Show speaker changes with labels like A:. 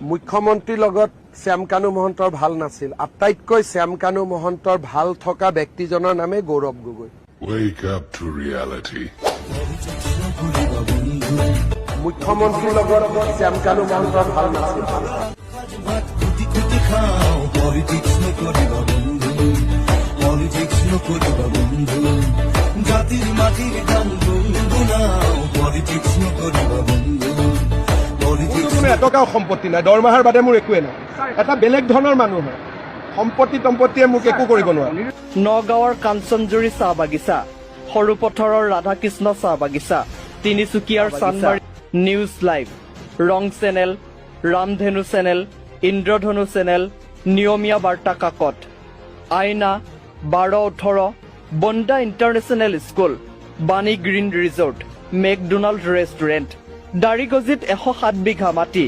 A: মুখ্যমন্ত্ৰীৰ লগত শ্যাম কানু মহন্তৰ ভাল নাছিল আটাইতকৈ শ্যাম কানু মহন্তৰ ভাল থকা ব্যক্তিজনৰ নামে Gaurav Gogoi
B: Wake up to reality.
A: মুখ্যমন্ত্ৰীৰ লগত শ্যাম কানু মহন্তৰ ভাল নাছিল
C: কোনো এটকাও সম্পত্তি নাই দৰমহাৰ বাদে মোৰ একোৱে নাই এটা বেলেগ ধৰণৰ মানুহ হয় সম্পত্তিয়ে মোক একো কৰিব নোৱাৰে
D: নগাঁৱৰ কাঞ্চনজুৰি চাহ বাগিচা সৰুপথাৰৰ ৰাধাকৃষ্ণ চাহ বাগিচা তিনিচুকীয়াৰ চানমাৰী নিউজ লাইভ ৰং চেনেল ৰামধেনু চেনেল ইন্দ্ৰধনু চেনেল নিয়মীয়া বাৰ্তা কাকত আইনা 12-18 বন্দা ইণ্টাৰনেশ্যনেল স্কুল বাণী গ্ৰীণ ৰিজৰ্ট মেকডোনাল্ড ৰেষ্টুৰেণ্ট দাৰিগজিত 107 বিঘা মাটি